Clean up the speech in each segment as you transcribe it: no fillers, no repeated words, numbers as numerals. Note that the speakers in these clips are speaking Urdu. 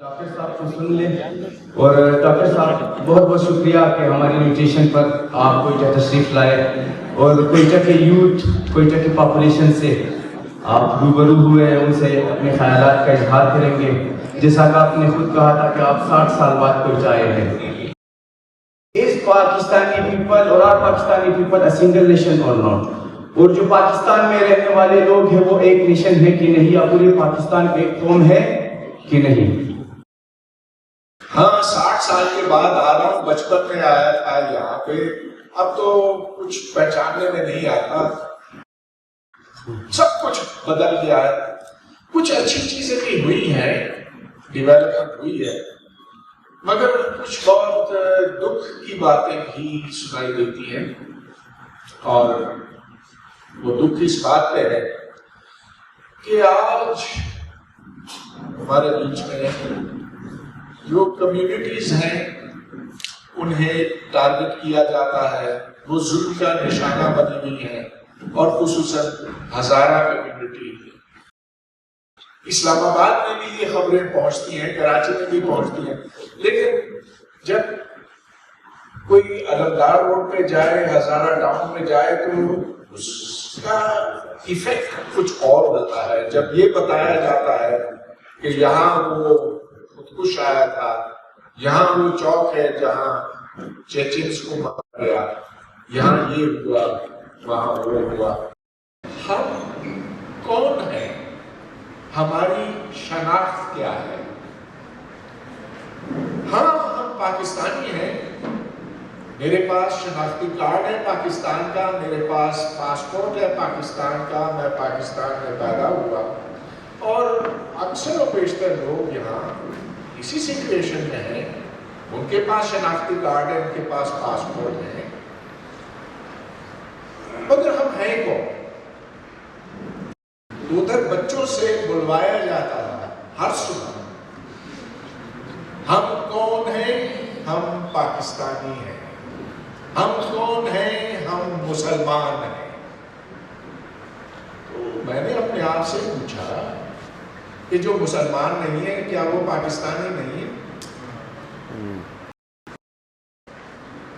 ڈاکٹر صاحب کو سن لیں اور ڈاکٹر صاحب بہت بہت شکریہ کہ ہماری انویٹیشن پر آپ کوئٹہ تشریف لائے اور کوئٹہ کے یوتھ کوئٹہ کی پاپولیشن سے آپ روبرو ہوئے ہیں، ان سے اپنے خیالات کا اظہار کریں گے. جیسا کہ آپ نے خود کہا تھا کہ آپ 60 سال بعد کوئٹہ آئے ہیں. Is Pakistani people or are Pakistani people a single nation or not? اور جو پاکستان میں رہنے والے لوگ ہیں وہ ایک نیشن ہے کہ نہیں، یا پورے پاکستان ایک قوم ہے کہ نہیں؟ ہاں 60 سال کے بعد آ رہا ہوں. بچپن میں آیا تھا یہاں پہ، اب تو کچھ پہچاننے میں نہیں آتا. سب کچھ بدل گیا ہے. کچھ اچھی چیزیں بھی ہوئی ہیں، ڈیولپمنٹ ہوئی ہے، مگر کچھ بہت دکھ کی باتیں بھی سنائی دیتی ہیں. اور وہ دکھ اس بات پہ ہے کہ آج ہمارے بیچ میں جو کمیونٹیز ہیں انہیں ٹارگٹ کیا جاتا ہے، وہ ظلم کا نشانہ بنی ہوئی ہیں، اور خصوصاً ہزارہ کمیونٹی. اسلام آباد میں بھی یہ خبریں پہنچتی ہیں، کراچی میں بھی پہنچتی ہیں، لیکن جب کوئی علمدار روڈ پہ جائے، ہزارہ ٹاؤن میں جائے تو اس کا ایفیکٹ کچھ اور ہوتا ہے. جب یہ بتایا جاتا ہے کہ یہاں وہ خودکش آیا تھا، یہاں وہ چوک ہے جہاں چیچنس کو مارا گیا، یہاں یہ ہوا، وہاں وہ ہوا. ہم کون ہیں؟ ہماری شناخت کیا ہے؟ ہاں ہم پاکستانی ہیں، میرے پاس شناختی کارڈ ہے پاکستان کا، میرے پاس پاسپورٹ ہے پاکستان کا، میں پاکستان میں پیدا ہوا. اور اکثر و بیشتر لوگ یہاں اسی سچویشن میں ہیں، ان کے پاس شناختی کارڈ ہے، ان کے پاس پاسپورٹ ہے، مگر ہم ہیں کون؟ ادھر بچوں سے بلوایا جاتا ہے ہر صبح، ہم کون ہیں؟ ہم پاکستانی ہیں. ہم کون ہیں؟ ہم مسلمان ہیں. تو میں نے اپنے آپ سے پوچھا کہ جو مسلمان نہیں ہے کیا وہ پاکستانی نہیں ہے؟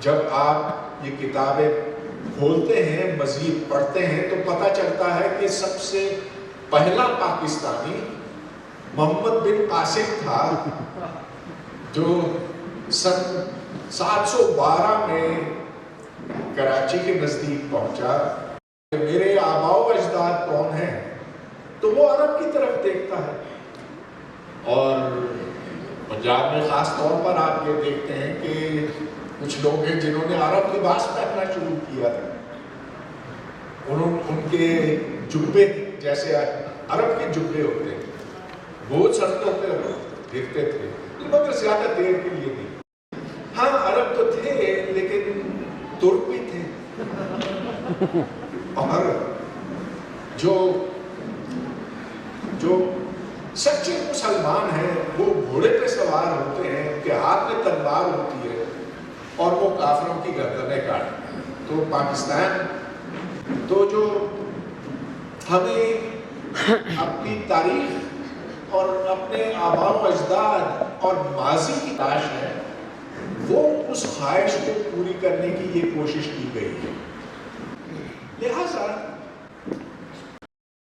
جب آپ یہ کتابیں کھولتے ہیں، مزید پڑھتے ہیں، تو پتہ چلتا ہے کہ سب سے پہلا پاکستانی محمد بن قاسم تھا، جو سن 712 میں کراچی کے نزدیک پہنچا. میرے آباء و اجداد کون ہیں؟ تو وہ عرب کی طرف دیکھتا ہے. اور پنجاب میں خاص طور پر آپ یہ دیکھتے ہیں کہ کچھ لوگ ہیں جنہوں نے عرب لباس پہننا شروع کیا تھا. ان کے جبے جیسے عرب کے جبے ہوتے ہیں، وہ سڑکوں پہ گرتے تھے، مگر زیادہ دیر کے لیے نہیں. ہاں عرب تو تھے لیکن ترک بھی تھے. اور جو سچے مسلمان ہیں وہ گھوڑے پہ سوار ہوتے ہیں، ان کے ہاتھ میں تلوار ہوتی ہے، اور وہ کافروں کی گردنیں کاٹتے ہیں. تو پاکستان تو جو ہمیں اپنی تاریخ اور اپنے آباء و اجداد اور ماضی کی تلاش ہے، وہ اس خواہش کو پوری کرنے کی یہ کوشش کی گئی ہے. لہذا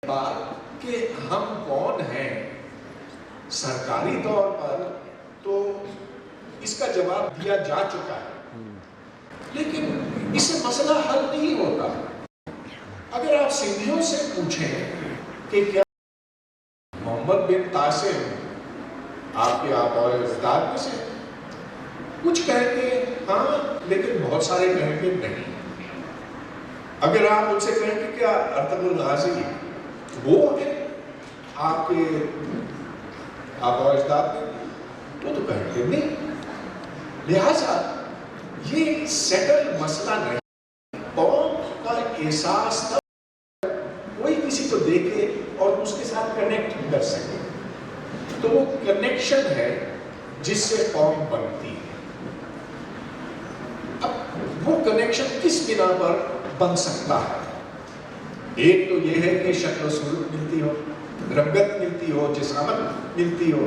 بات کہ ہم کون ہیں سرکاری طور پر تو اس کا جواب دیا جا چکا ہے، لیکن اس سے مسئلہ حل نہیں ہوتا. اگر آپ سندھیوں سے پوچھیں کہ کیا محمد بن قاسم آپ کے آباء و اجداد میں سے؟ کچھ کہیں گے ہاں، لیکن بہت سارے کہیں گے نہیں. اگر آپ ان سے کہیں کہ کیا ارطغرل غازی وہ ہے آپ کے آباء و اجداد میں؟ وہ تو کہیں گے نہیں. لہذا یہ سیٹل مسئلہ نہیں. قوم کا احساس تب کوئی کسی کو دیکھے اور اس کے ساتھ کنیکٹ کر سکے، تو وہ کنیکشن ہے جس سے قوم بنتی ہے. اب وہ کنیکشن کس بنا پر بن سکتا ہے؟ ایک تو یہ ہے کہ شکل و صورت ملتی ہو، رنگت ملتی ہو، جسامت ملتی ہو.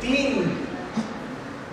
3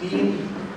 3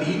3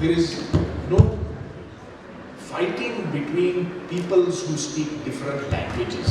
There is no fighting between peoples who speak different languages,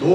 2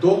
2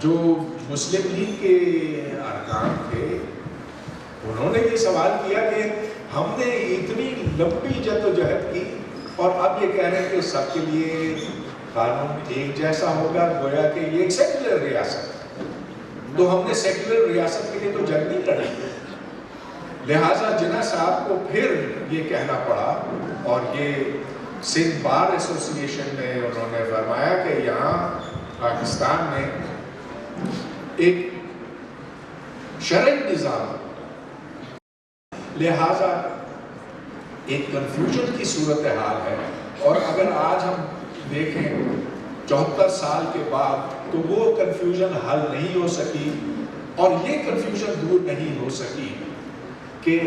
جو مسلم لیگ کے ارکان تھے انہوں نے یہ سوال کیا کہ ہم نے اتنی لمبی جدوجہد کی اور اب یہ کہہ رہے ہیں کہ سب کے لیے قانون ایک جیسا ہوگا، گویا کہ یہ ایک سیکولر ریاست ہے، تو ہم نے سیکولر ریاست کے لیے تو جنگ نہیں لڑی، لہٰذا جناح صاحب کو پھر یہ کہنا پڑا، اور یہ سندھ بار ایسوسی ایشن میں انہوں نے فرمایا کہ یہاں پاکستان میں ایک شرعی نظام، لہٰذا ایک کنفیوژن کی صورتحال ہے، اور اگر آج ہم دیکھیں 74 سال کے بعد تو وہ کنفیوژن حل نہیں ہو سکی، اور یہ کنفیوژن دور نہیں ہو سکی کہ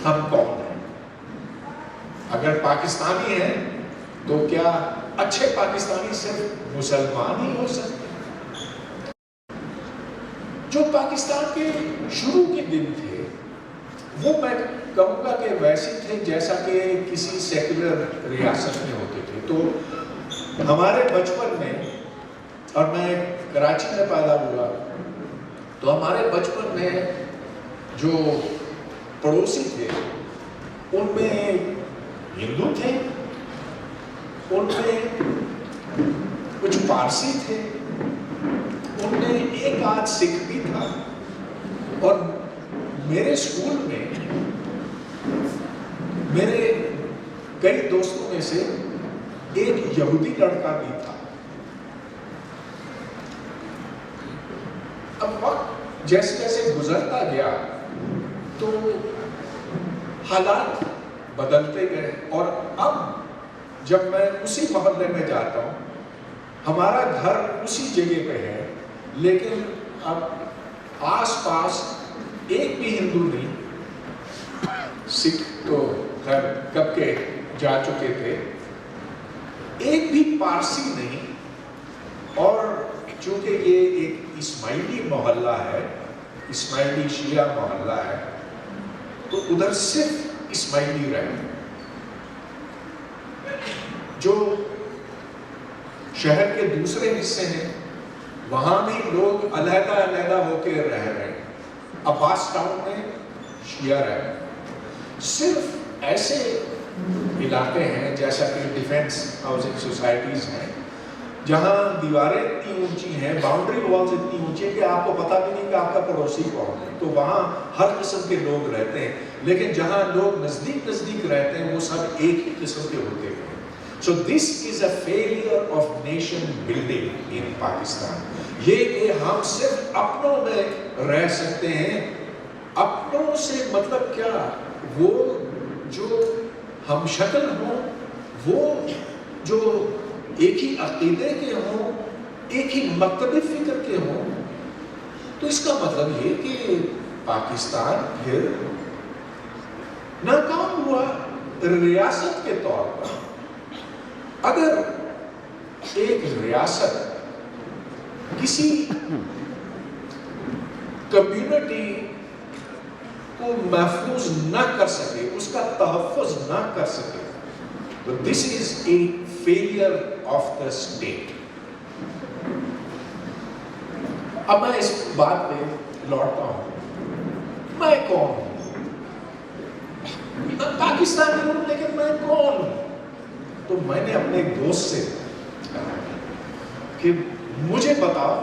ہم کون ہیں۔ اگر پاکستانی ہیں تو کیا اچھے پاکستانی صرف مسلمان ہی ہو سکتے؟ جو پاکستان کے شروع کے دن تھے وہ میں کہوں گا کہ ویسے تھے جیسا کہ کسی سیکولر ریاست میں ہوتے تھے۔ تو ہمارے بچپن میں، اور میں کراچی میں پیدا ہوا، تو ہمارے بچپن میں جو پڑوسی تھے ان میں ہندو تھے، ان میں کچھ پارسی تھے، ان میں ایک آدھ سکھ بھی تھا، اور میرے اسکول میں میرے کئی دوستوں میں سے ایک یہودی لڑکا بھی تھا۔ اب وقت جیسے جیسے گزرتا گیا تو حالات بدلتے گئے، اور اب جب میں اسی محلے میں جاتا ہوں، ہمارا گھر اسی جگہ پہ ہے، لیکن اب آس پاس ایک بھی ہندو نہیں، سکھ تو خیر کب کے جا چکے تھے، ایک بھی پارسی نہیں، اور چونکہ یہ ایک اسماعیلی محلہ ہے، اسماعیلی شیعہ محلہ ہے، تو ادھر صرف اسماعیلی رہتے ہیں۔ جو شہر کے دوسرے حصے ہیں وہاں بھی لوگ علیحدہ علیحدہ ہو کے رہ رہے ہیں۔ عباس ٹاؤن میں شیعہ رہتے ہیں، صرف ایسے علاقے ہیں جیسا کہ ڈیفینس ہاؤسنگ سوسائٹیز ہیں جہاں دیواریں اتنی اونچی ہیں، باؤنڈری والز اتنی اونچی ہیں کہ آپ کو پتہ بھی نہیں کہ آپ کا پڑوسی کون ہے، تو وہاں ہر قسم کے لوگ رہتے ہیں، لیکن جہاں لوگ نزدیک نزدیک رہتے ہیں وہ سب ایک ہی قسم کے ہوتے ہیں۔ So this is a failure of nation building in Pakistan. یہ کہ ہم صرف اپنوں میں رہ سکتے ہیں، اپنوں سے مطلب کیا؟ وہ جو ہم شکل ہوں، وہ جو ایک ہی عقیدے کے ہوں، ایک ہی مکتب فکر کے ہوں، تو اس کا مطلب یہ کہ پاکستان پھر ناکام ہوا ریاست کے طور پر۔ اگر ایک ریاست کسی کمیونٹی کو محفوظ نہ کر سکے، اس کا تحفظ نہ کر سکے، تو this is a failure of the state. اب میں اس بات پہ لوٹتا ہوں، میں کون ہوں؟ میں پاکستانی ہوں، لیکن میں کون ہوں؟ تو میں نے اپنے ایک دوست سے کہا کہ مجھے بتاؤ،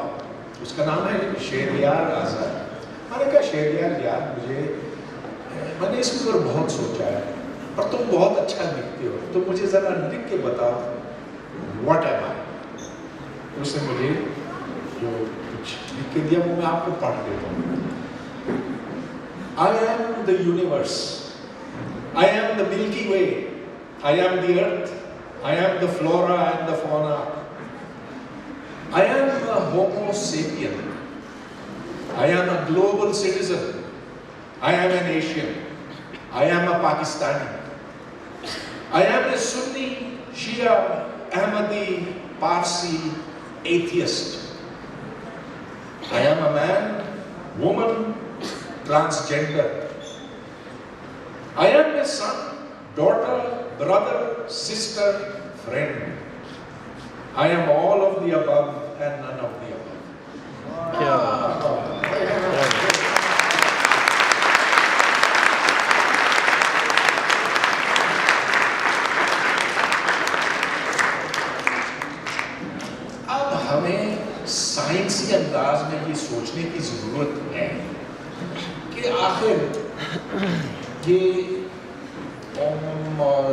اس کا نام ہے شہریار آزاد۔ میں نے کہا شہریار یار، میں نے اس کے اوپر بہت سوچا ہے، اور تم بہت اچھا لکھتے ہو، تو مجھے ذرا لکھ کے بتاؤ واٹ ایم آئی۔ اس نے مجھے جو کچھ لکھ کے دیا وہ میں آپ کو پڑھ دیتا ہوں۔ I am the universe, I am the milky way, I am the earth, I am the flora and the fauna. I am a Homo sapien. I am a global citizen. I am an Asian. I am a Pakistani. I am a Sunni, Shia, Ahmadi, Parsi, atheist. I am a man, woman, transgender. I am a son, daughter, brother, sister, friend. I am all of the above and none of the above. کیا بات اب ہمیں سائنسی انداز میں یہ سوچنے کی ضرورت ہے کہ آخر یہ قوم اور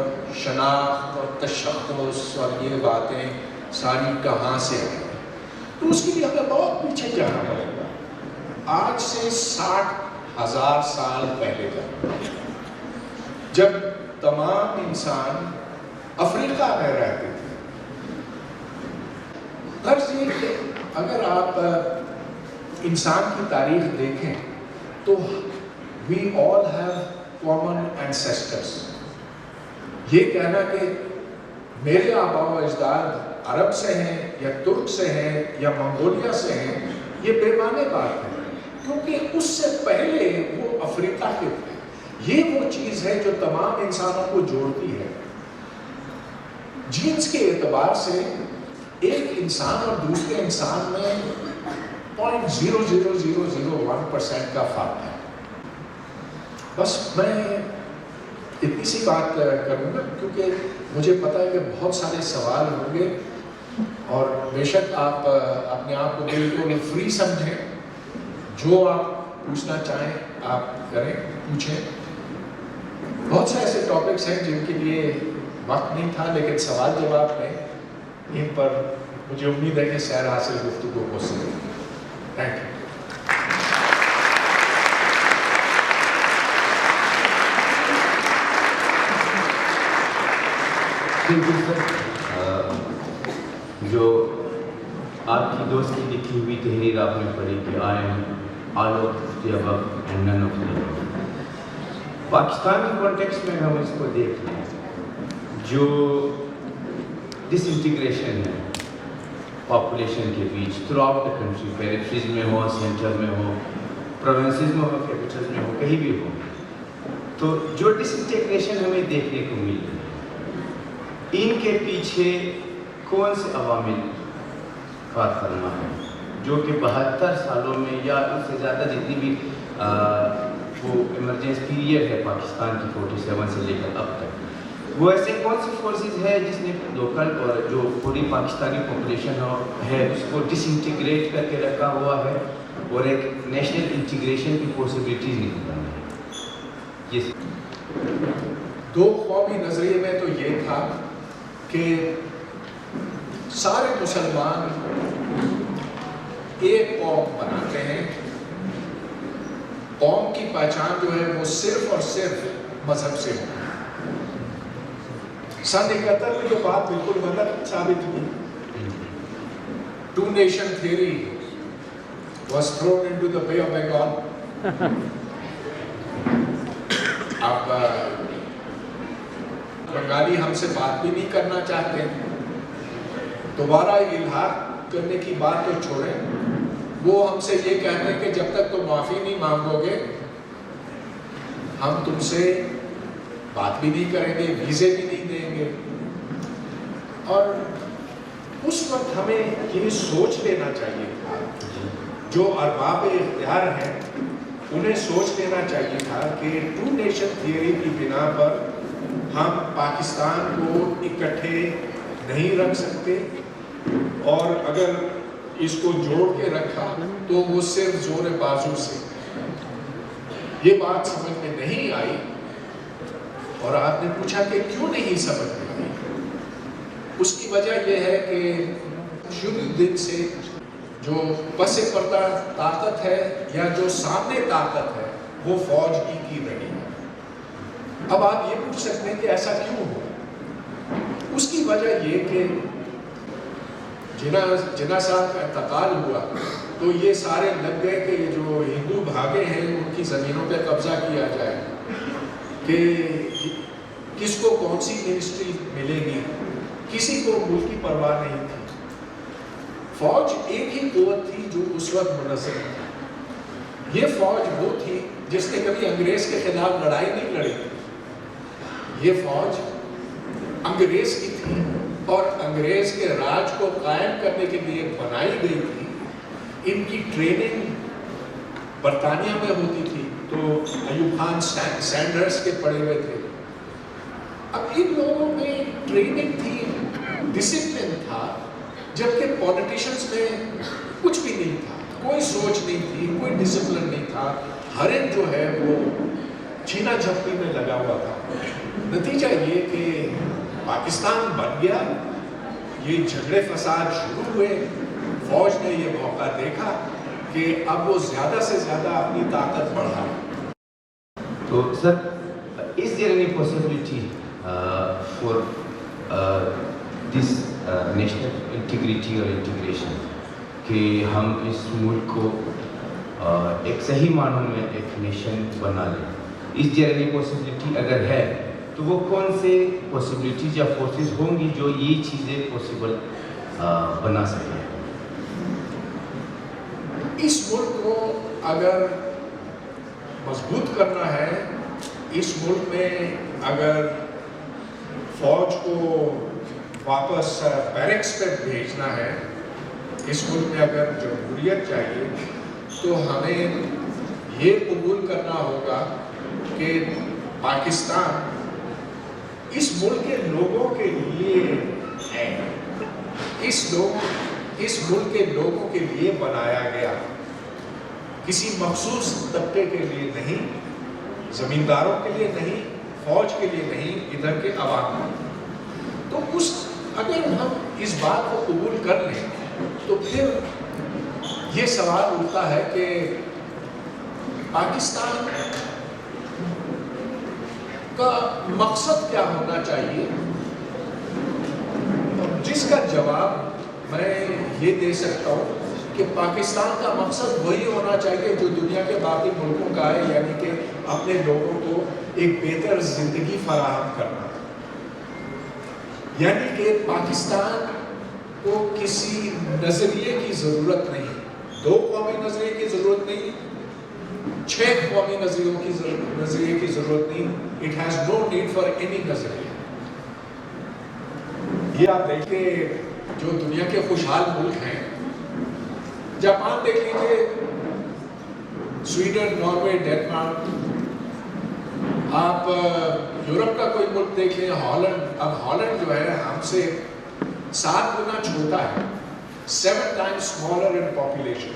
شناخت اور تشخص اور یہ باتیں ساری کہاں سے آئیں. تو اس کے لیے ہمیں بہت پیچھے جانا پڑے گا. آج سے 60,000 سال پہلے جب تمام انسان افریقہ میں رہتے تھے. غرض یہ کہ اگر آپ انسان کی تاریخ دیکھیں تو we all have common ancestors. یہ کہنا کہ میرے آبا و اجداد عرب سے ہیں یا ترک سے ہیں یا منگولیا سے ہیں یہ بے معنی بات ہے، کیونکہ اس سے پہلے وہ افریقہ کے تھے. یہ وہ چیز ہے جو تمام انسانوں کو جوڑتی ہے. جینز کے اعتبار سے ایک انسان اور دوسرے انسان میں 0.00001% کا فرق ہے. بس میں اتنی سی بات کروں گا کیونکہ مجھے پتا ہے کہ بہت سارے سوال ہوں گے اور بے شک آپ اپنے آپ کو بالکل فری سمجھیں. جو آپ پوچھنا چاہیں آپ کریں، پوچھیں. بہت سے ایسے ٹاپکس ہیں جن کے لیے وقت نہیں تھا، لیکن سوال جواب میں ان پر مجھے امید ہے کہ سیر حاصل گفتگو ہو سکے. Thank you. بالکل سر، جو آپ کی دوست کی لکھی ہوئی تحریر آپ نے پڑھی کہ I am all of the above and none of the above. Pakistan کے کانٹیکسٹ میں ہم اس کو دیکھ لیں، جو ڈس انٹیگریشن ہے پاپولیشن کے بیچ تھرو آؤٹ دا کنٹری، پیریفریز میں ہو، سینٹر میں ہو، پروونسز میں ہو، کیپٹلز میں ہو، کہیں بھی ہو، تو جو ڈس انٹیگریشن ہمیں دیکھنے کو مل رہی ہے، ان کے پیچھے کون سے عوامل کار فرما ہے جو کہ 72 سالوں میں یا اس سے زیادہ جتنی بھی وہ ایمرجنس پیریڈ ہے پاکستان کی 47 سے لے کر اب تک، وہ ایسے کون سی فورسز ہے جس نے لوکل اور جو پوری پاکستانی پاپولیشن ہے اس کو ڈس انٹیگریٹ کر کے رکھا ہوا ہے اور ایک نیشنل انٹیگریشن کی پاسبلٹیز نکال رہی ہے. دو قومی نظریے میں تو یہ تھا کہ سارے مسلمان ایک قوم بناتے ہیں. قوم کی پہچان جو ہے وہ صرف اور صرف مذہب سے ہوتی ہے. سن 71 میں جو بات بالکل غلط ثابت ہوئی، two nation theory was thrown into the Bay of Bengal. اب بنگالی ہم سے بات بھی نہیں کرنا چاہتے، دوبارہ الحاق کرنے کی بات تو چھوڑیں، وہ ہم سے یہ کہتے ہیں کہ جب تک تم معافی نہیں مانگو گے ہم تم سے بات بھی نہیں کریں گے، ویزے بھی نہیں دیں گے. اور اس وقت ہمیں یہ سوچ لینا چاہیے تھا، جو ارباب اختیار ہیں انہیں سوچ لینا چاہیے تھا کہ ٹو نیشن تھیوری کی بنا پر ہم پاکستان کو اکٹھے نہیں رکھ سکتے، اور اگر اس کو جوڑ کے رکھا تو وہ صرف زور بازو سے. یہ بات سمجھ میں نہیں آئی، اور آپ نے پوچھا کہ کیوں نہیں سمجھ میں آئی. اس کی وجہ یہ ہے کہ شروع دن سے جو پس پردہ طاقت ہے یا جو سامنے طاقت ہے وہ فوج ہی کی رہی ہے. اب آپ یہ پوچھ سکتے ہیں کہ ایسا کیوں ہوا. اس کی وجہ یہ کہ جناح صاحب کا انتقال ہوا تو یہ سارے لگ گئے کہ یہ جو ہندو بھاگے ہیں ان کی زمینوں پہ قبضہ کیا جائے، کہ کس کو کون سی منسٹری ملے گی. کسی کو ملک کی پرواہ نہیں تھی. فوج ایک ہی قوت تھی جو اس وقت منظم تھی. یہ فوج وہ تھی جس نے کبھی انگریز کے خلاف لڑائی نہیں لڑی. یہ فوج انگریز کی تھی اور انگریز کے راج کو قائم کرنے کے لیے بنائی گئی تھی، ان کی ٹریننگ برطانیہ میں ہوتی تھی، تو ایوب خان سینڈرز کے پڑھے ہوئے تھے. اب ان لوگوں میں ٹریننگ تھی، ڈسپلن تھا، جبکہ پولیٹیشینز میں کچھ بھی نہیں تھا، کوئی سوچ نہیں تھی، کوئی ڈسپلن نہیں تھا. ہر ایک جو ہے وہ چھینا جھپٹی میں لگا ہوا تھا. نتیجہ یہ کہ پاکستان بن گیا، یہ جھگڑے فساد شروع ہوئے، فوج نے یہ موقع دیکھا کہ اب وہ زیادہ سے زیادہ اپنی طاقت بڑھائے. تو سر is there any possibility for this national integrity or integration کہ ہم اس ملک کو ایک صحیح معنوں میں ایک نیشن بنا لیں؟ is there any possibility؟ اگر ہے تو وہ کون سے پاسبلٹیز یا فورسز ہوں گی جو یہ چیزیں پاسبل بنا سکیں؟ اس ملک کو اگر مضبوط کرنا ہے، اس ملک میں اگر فوج کو واپس بیرکس پہ بھیجنا ہے، اس ملک میں اگر جمہوریت چاہیے، تو ہمیں یہ قبول کرنا ہوگا کہ پاکستان اس ملک کے لوگوں کے لیے ہے، اس ملک کے لوگوں کے لیے بنایا گیا، کسی مخصوص طبقے کے لیے نہیں، زمینداروں کے لیے نہیں، فوج کے لیے نہیں، ادھر کے عوام کے. تو اگر ہم اس بات کو قبول کر لیں تو پھر یہ سوال اٹھتا ہے کہ پاکستان کا مقصد کیا ہونا چاہیے، جس کا جواب میں یہ دے سکتا ہوں کہ پاکستان کا مقصد وہی ہونا چاہیے جو دنیا کے باقی ملکوں کا ہے، یعنی کہ اپنے لوگوں کو ایک بہتر زندگی فراہم کرنا. یعنی کہ پاکستان کو کسی نظریے کی ضرورت نہیں، 2 قومی نظریے کی ضرورت نہیں، 6 قومی نظریے کی ضرورت نہیں. It has no need for any نظریہ. یہ آپ دیکھیں جو دنیا کے خوشحال ملک ہیں، جاپان دیکھ لیجیے، سویڈن، ناروے، ڈینمارک، آپ یورپ کا کوئی ملک دیکھ لیں، ہالینڈ. اب ہالینڈ جو ہے ہم سے 7 گنا چھوٹا ہے، 7 times smaller in population،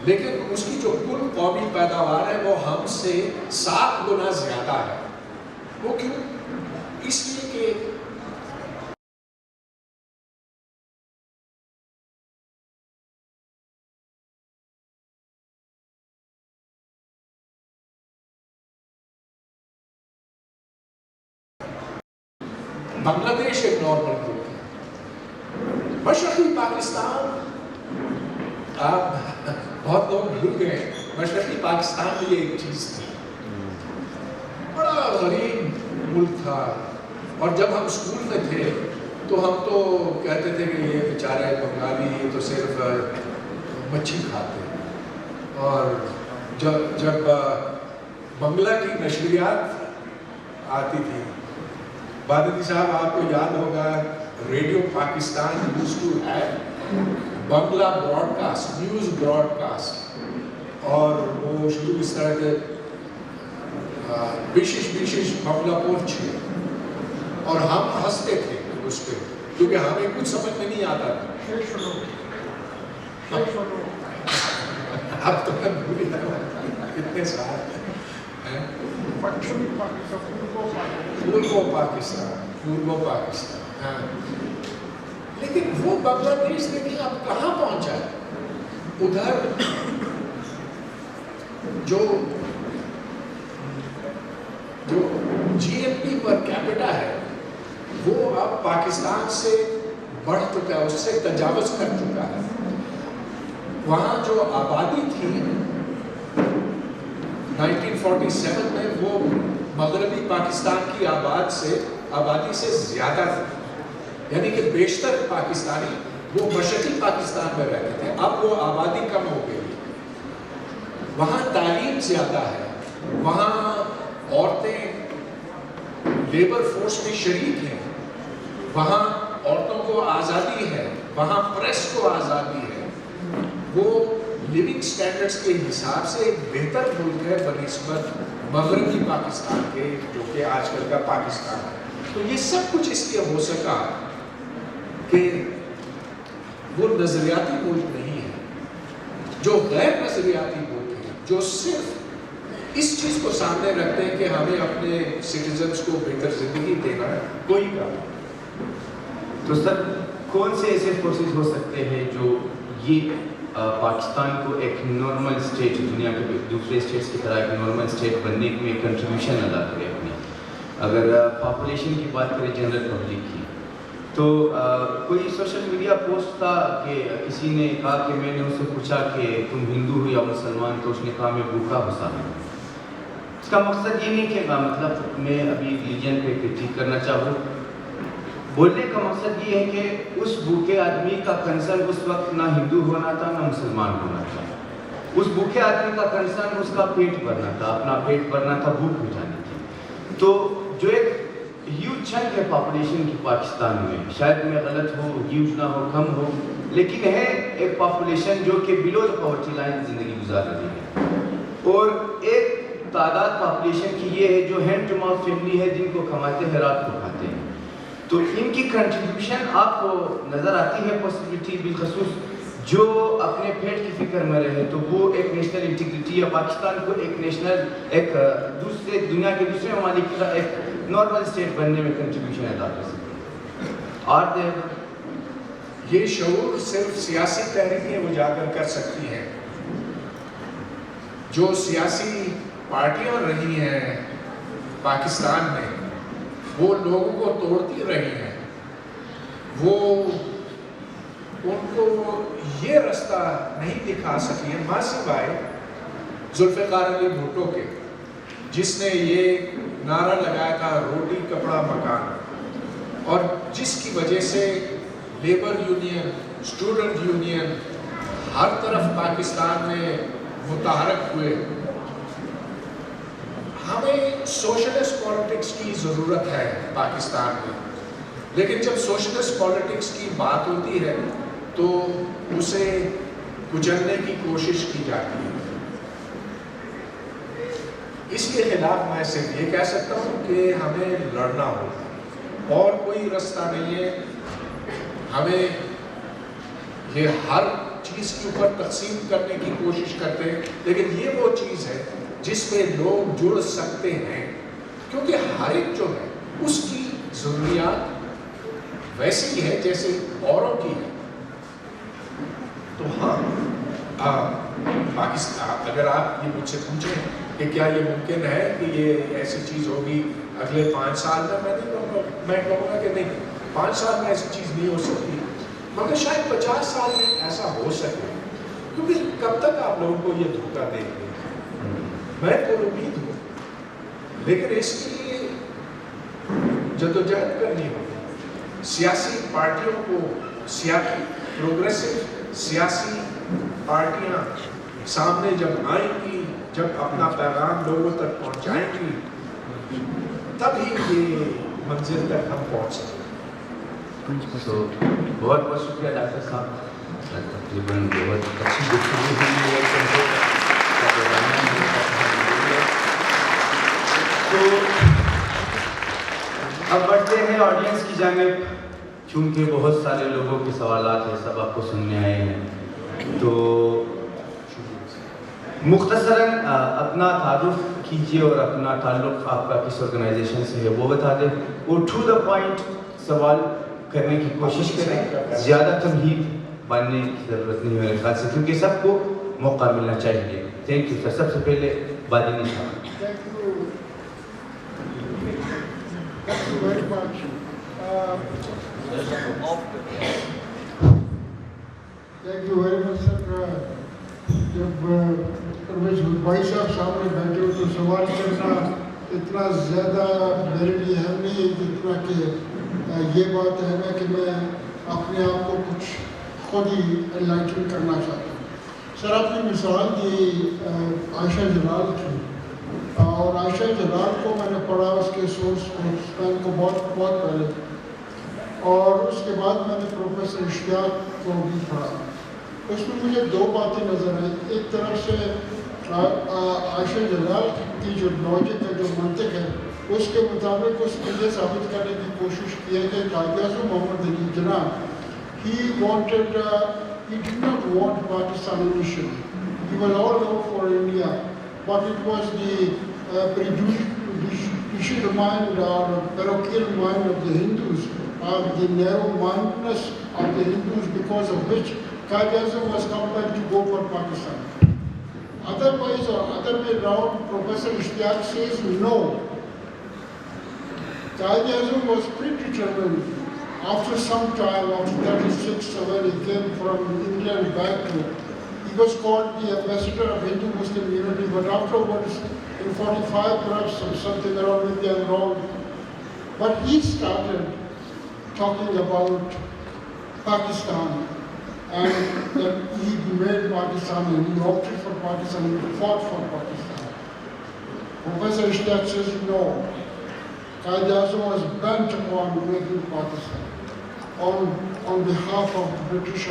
لیکن اس کی جو کل قومی پیداوار ہے وہ ہم سے 7 گنا زیادہ ہے. وہ کیوں؟ اس لیے کہ بنگلہ دیش ایک نارمل ملک ہے، مشرقی پاکستان، آپ بہت لوگ بھول گئے، مشرقی پاکستان بھی ایک چیز تھی، بڑا غریب ملک تھا. اور جب ہم اسکول میں تھے تو ہم تو کہتے تھے کہ یہ بیچارے بنگالی یہ تو صرف مچھی کھاتے. اور جب بنگلہ کی نشریات آتی تھی، بادی صاحب آپ کو یاد ہوگا radio Pakistan used to have Bangla broadcast, news broadcast, اور وہ شروع اس طرح کے بیشش بنگلہ پور چھے، اور ہم ہنستے تھے اس پہ کیونکہ ہمیں کچھ سمجھ میں نہیں آتا تھا. اب تو میں بھول گیا کتنے سال پورو پاکستان. لیکن وہ بنگلہ دیش دیکھیں اب کہاں پہنچا ہے. ادھر جو G M P per capita ہے وہ اب پاکستان سے بڑھ چکا ہے، اس سے تجاوز کر چکا ہے. وہاں جو آبادی تھی 1947 میں وہ مغربی پاکستان کی آبادی سے زیادہ تھی، یعنی کہ بیشتر پاکستانی وہ مشرقی پاکستان میں رہتے تھے. اب وہ آبادی کم ہو گئی، وہاں تعلیم زیادہ ہے، وہاں عورتیں لیبر فورس میں شریک ہیں، وہاں عورتوں کو آزادی ہے، وہاں پریس کو آزادی ہے، وہ لیونگ سٹینڈرڈز کے حساب سے ایک بہتر ملک ہے بنسبت مغربی پاکستان کے، جو کہ آج کل کا پاکستان ہے۔ تو یہ سب کچھ اس لیے ہو سکا کہ وہ نظریاتی ملک نہیں ہے، جو غیر نظریاتی ملک ہے، جو صرف اس چیز کو سامنے رکھتے ہیں کہ ہمیں اپنے سٹیزنز کو بہتر زندگی دینا ہے، کوئی کام۔ تو سر کون سے ایسے فورسز ہو سکتے ہیں جو یہ پاکستان کو ایک نارمل اسٹیٹ، دنیا کے دوسرے اسٹیٹس کی طرح ایک نارمل اسٹیٹ بننے میں کنٹریبیوشن ادا کرے اپنی؟ اگر پاپولیشن کی بات کریں جنرل پبلک کی، تو کوئی سوشل میڈیا پوسٹ تھا کہ کسی نے کہا کہ میں نے اس سے پوچھا کہ تم ہندو ہو یا مسلمان، تو اس نے کہا میں بھوکا ہو صاحب۔ اس کا مقصد یہ نہیں کہ مطلب میں ابھی ریلیجن پہ کرٹیک کرنا چاہوں، بولنے کا مقصد یہ ہے کہ اس بھوکے آدمی کا کنسرن اس وقت نہ ہندو ہونا تھا نہ مسلمان ہونا تھا، اس بھوکے آدمی کا کنسرن اس کا پیٹ بھرنا تھا، اپنا پیٹ بھرنا تھا، بھوک مٹانی تھی۔ تو جو ایک ہیوج چنک ہے پاپولیشن کی پاکستان میں، شاید میں غلط ہوں، ہیوج نہ ہو، کم ہو، لیکن ہے ایک پاپولیشن جو کہ بلو دا پاورٹی لائن زندگی گزار رہی ہے، اور ایک تعداد پاپولیشن کی یہ ہے جو ہینڈ ٹو ماؤتھ فیملی ہے، جن کو کماتے ہیں رات کو کھاتے ہیں۔ تو ان کی کنٹریبیوشن آپ کو نظر آتی ہے پاسبلٹی، بالخصوص جو اپنے پیٹ کی فکر میں رہے، تو وہ ایک نیشنل انٹیگریٹی یا پاکستان کو ایک نیشنل، ایک دوسرے دنیا کے دوسرے ممالک کی طرح ایک نارمل اسٹیٹ بننے میں کنٹریبیوشن ادا کر سکتے ہیں۔ اور یہ شعور صرف سیاسی تحریکیں اجاگر کر سکتی ہیں، جو سیاسی پارٹیاں رہی ہیں پاکستان میں، وہ لوگوں کو توڑتی رہی ہیں، وہ ان کو یہ رستہ نہیں دکھا سکی ہے، ماں سوائے ذوالفقار علی بھٹو کے، جس نے یہ نعرہ لگایا تھا روٹی کپڑا مکان، اور جس کی وجہ سے لیبر یونین، اسٹوڈنٹ یونین ہر طرف پاکستان میں متحرک ہوئے۔ ہمیں سوشلسٹ پالیٹکس کی ضرورت ہے پاکستان میں، لیکن جب سوشلسٹ پالیٹکس کی بات ہوتی ہے تو اسے کچلنے کی کوشش کی جاتی ہے۔ اس کے خلاف میں صرف یہ کہہ سکتا ہوں کہ ہمیں لڑنا ہوگا، اور کوئی رستہ نہیں ہے۔ ہمیں یہ ہر چیز کے اوپر تقسیم کرنے کی کوشش کرتے ہیں، لیکن یہ وہ چیز ہے جس میں لوگ جڑ سکتے ہیں، کیونکہ ہر ایک جو ہے اس کی ضروریات ویسی ہے جیسے اوروں کی ہے۔ تو ہاں، پاکستان، اگر آپ یہ مجھ سے پوچھیں کہ کیا یہ ممکن ہے کہ یہ ایسی چیز ہوگی اگلے 5 سال میں میں کہوں گا کہ نہیں، 5 سال میں ایسی چیز نہیں ہو سکتی، مگر شاید 50 سال میں ایسا ہو سکے، کیونکہ کب تک آپ لوگوں کو یہ دھوکہ دیں گے؟ میں تو امید ہوں، لیکن اس کے لیے جدوجہد کرنی ہوگی۔ سیاسی پارٹیوں کو، سیاسی پروگریسو سیاسی پارٹیاں سامنے جب آئیں گی، جب اپنا پیغام لوگوں تک پہنچائیں گی، تب ہی یہ منزل تک ہم پہنچ سکیں۔ تو بہت بہت شکریہ ڈاکٹر صاحب، تقریباً بہت اچھی گفتگو ہوئی ہے۔ تو اب بڑھتے ہیں آڈینس کی جانب، چونکہ بہت سارے لوگوں کے سوالات ہیں، سب آپ کو سننے آئے ہیں، تو مختصراً اپنا تعارف کیجیے اور اپنا تعلق آپ کا کس آرگنائزیشن سے ہے وہ بتا دیں، اور ٹو دا پوائنٹ سوال کرنے کی کوشش کریں، زیادہ تمہید بننے کی ضرورت نہیں میرے خیال سے، کیونکہ سب کو موقع ملنا چاہیے۔ Thank you sir. سب سے پہلے بادی نشان۔ Thank you very much. Thank you very much, sir. جب پرویز بھائی صاحب سامنے بیٹھے ہو تو سوال کرنا اتنا زیادہ میرے لیے اہم نہیں ہے جتنا کہ یہ بات ہے نا کہ میں اپنے آپ کو کچھ خود ہی انلائٹن کرنا چاہتا ہوں۔ سر آپ نے مثال دی عائشہ جلال کی، اور عائشہ جلال کو میں نے پڑھا اس کے سورس کو، میں ان کو بہت پہلے اور اس کے بعد میں نے پروفیسر اشتیاق کو بھی پڑھا. اس میں مجھے دو باتیں نظر آئیں. ایک طرف سے عائشہ جلال کی جو لاجک ہے, جو منطق ہے, اس کے مطابق اس کو یہ ثابت کرنے کی کوشش کی ہے کہ قائد اعظم محمد Ali Jinnah he did not want Pakistan initially. He was all out for India, but it was the prejudicial mind or parochial mind of the Hindus, or the narrow-mindedness of the Hindus, because of which Qaid Azam was compelled to go for Pakistan. Otherwise, or other way round, Professor Ishtiaq says no. Qaid Azam was predetermined. After some time, after 36, when he came from England back to, he was called the ambassador of Hindu-Muslim unity, but afterwards, in 45 perhaps, or something around, maybe I'm wrong, but he started talking about Pakistan, and that he made Pakistan, and he opted for Pakistan, he fought for Pakistan. Professor Ishtiaq says no. Qaid Azam was bent upon making Pakistan on behalf of the British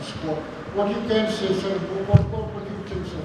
squad. What you can say, sir? What do you think, sir?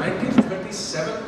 1937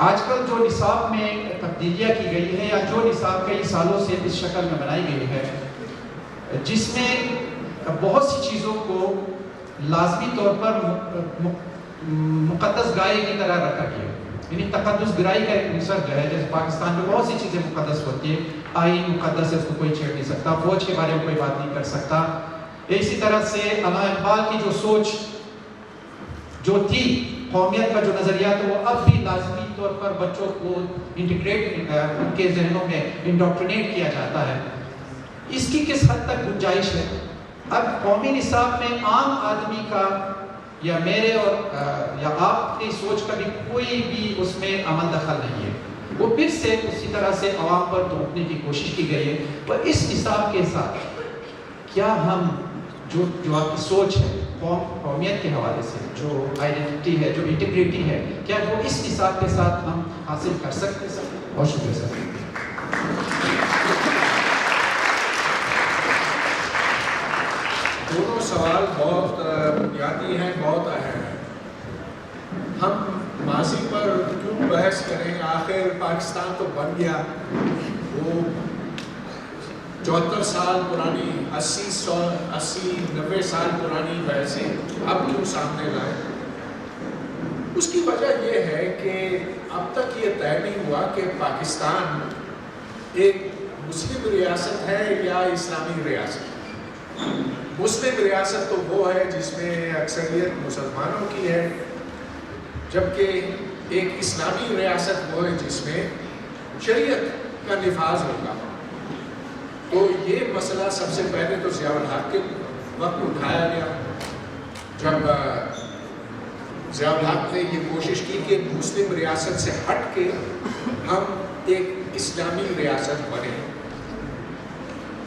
آج کل جو نصاب میں تبدیلیاں کی گئی ہیں یا جو نصاب کئی سالوں سے اس شکل میں بنائی گئی ہے، جس میں بہت سی چیزوں کو لازمی طور پر مقدس گائے کی طرح رکھا گیا، یعنی تقدس گرائی کا ایک عنصر جو ہے، جیسے پاکستان میں بہت سی چیزیں مقدس ہوتی ہیں، آئین مقدس ہے، اس کو کوئی چھیڑ نہیں سکتا، فوج کے بارے میں کوئی بات نہیں کر سکتا۔ اسی طرح سے علامہ اقبال کی جو سوچ جو تھی، قومیت کا جو نظریہ تھا، وہ اب بھی لازمی طور پر بچوں کو انٹیگریٹ، ان کے ذہنوں میں انڈوکٹرینیٹ کیا جاتا ہے۔ اس کی کس حد تک گنجائش ہے؟ اب قومی نصاب میں عام آدمی کا یا میرے اور یا آپ کی سوچ کا بھی کوئی بھی اس میں عمل دخل نہیں ہے، وہ پھر سے اسی طرح سے عوام پر تھوپنے کی کوشش کی گئی ہے۔ اور اس نصاب کے ساتھ کیا ہم جو آپ کی سوچ ہے قومیت کے حوالے سے، جو آئیڈینٹی ہے، جو انٹیگریٹی ہے، کیا وہ اس نصاب کے ساتھ ہم حاصل کر سکتے ہیں سر؟ بہت شکریہ سر۔ دونوں سوال بہت بنیادی ہیں، بہت اہم ہیں۔ ہم ماضی پر کیوں بحث کریں؟ آخر پاکستان تو بن گیا، وہ 74 سال پرانی، 80-90 سال پرانی بحثیں اب کیوں سامنے لائے؟ اس کی وجہ یہ ہے کہ اب تک یہ طے نہیں ہوا کہ پاکستان ایک مسلم ریاست ہے یا اسلامی ریاست۔ مسلم ریاست تو وہ ہے جس میں اکثریت مسلمانوں کی ہے، جبکہ ایک اسلامی ریاست وہ ہے جس میں شریعت کا نفاذ ہوگا۔ تو یہ مسئلہ سب سے پہلے تو ضیاء الحق کے وقت اٹھایا گیا، جب ضیاء الحق نے یہ کوشش کی کہ مسلم ریاست سے ہٹ کے ہم ایک اسلامی ریاست بنے۔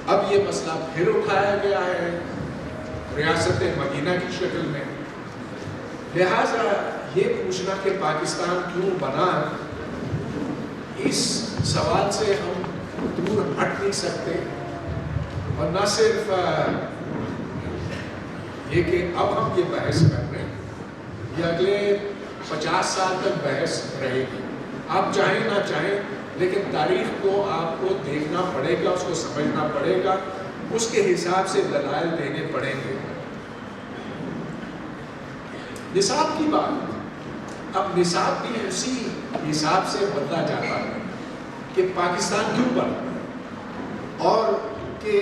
اب یہ مسئلہ پھر اٹھایا گیا ہے ریاست مدینہ کی شکل میں۔ لہٰذا یہ پوچھنا کہ پاکستان کیوں بنا، اس سوال سے ہم دور ہٹ نہیں سکتے۔ اور نہ صرف یہ کہ اب ہم یہ بحث کر رہے ہیں، یہ اگلے 50 سال تک بحث رہے گی، آپ چاہیں نہ چاہیں، لیکن تاریخ کو آپ کو دیکھنا پڑے گا، اس کو سمجھنا پڑے گا، اس کے حساب سے دلائل دینے پڑیں گے۔ نصاب کی بات، اب نصاب بھی اسی حساب سے بدلا جاتا ہے کہ پاکستان کیوں بنا اور کہ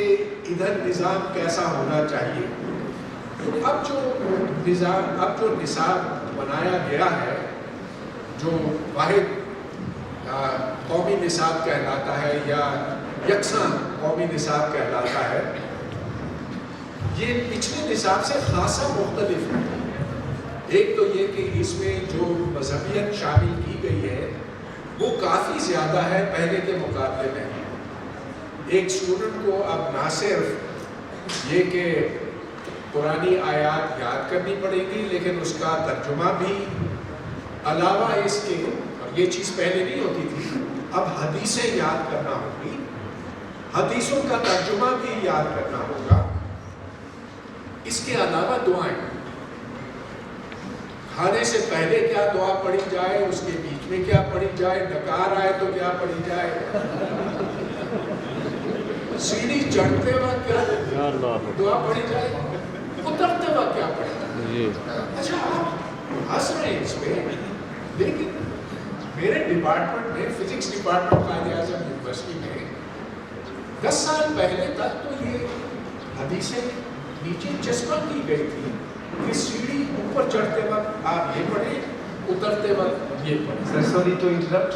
ادھر نظام کیسا ہونا چاہیے۔ تو اب جو نصاب بنایا گیا ہے، جو واحد قومی نصاب کہلاتا ہے یا یکساں قومی نصاب کہلاتا ہے، یہ پچھلے نصاب سے خاصا مختلف ہے۔ ایک تو یہ کہ اس میں جو مذہبیت شامل کی گئی ہے وہ کافی زیادہ ہے پہلے کے مقابلے میں۔ ایک اسٹوڈنٹ کو اب نہ صرف یہ کہ پرانی آیات یاد کرنی پڑے گی، لیکن اس کا ترجمہ بھی، علاوہ اس کے، اور یہ چیز پہلے نہیں ہوتی تھی، اب حدیثیں یاد کرنا ہوگی، حدیثوں کا ترجمہ بھی یاد کرنا ہوگا۔ اس کے علاوہ دعائیں، کھانے سے پہلے کیا دعا پڑھی جائے، اس کے بیچ میں کیا پڑھی جائے، ڈکار آئے تو کیا پڑھی جائے، سیڑھی چڑھتے وقت کیا دعا پڑھی جائے، اترتے وقت کیا پڑھی جائے۔ اچھا آپ ہنس رہے ہیں اس پہ، لیکن میرے ڈپارٹمنٹ میں، physics department Quaid Azam university میں 10 سال پہلے تک تو یہ حدیثیں نیچے چسپاں کی گئی تھی کہ سیڑھی اوپر چڑھتے وقت آپ یہ پڑھیں، اترتے وقت یہ پڑھیں۔ سر سوری ٹو انٹرپٹ،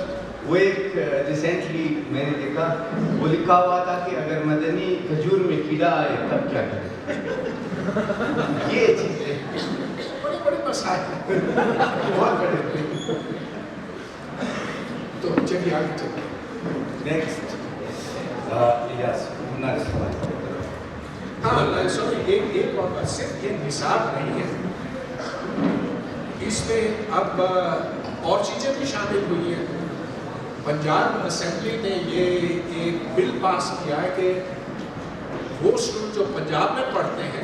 وہ ایک ریسنٹلی میں نے دیکھا، وہ لکھا ہوا تھا کہ اگر مدنی کھجور میں کیڑا آئے تب کیا کریں۔ یہ چیزیں بڑے بڑے مسائل، بہت بڑے۔ تو چلیے آگے چلتے ہیں۔ نیکسٹ یس ہمارا سوال۔ ہاں سوری، ایک اور بات، صرف یہ نصاب نہیں ہے، اس میں اب اور چیزیں بھی شامل ہوئی ہیں۔ پنجاب اسمبلی نے یہ ایک بل پاس کیا ہے کہ وہ اسٹوڈنٹ جو پنجاب میں پڑھتے ہیں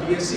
BSc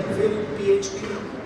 MPhil, PhD,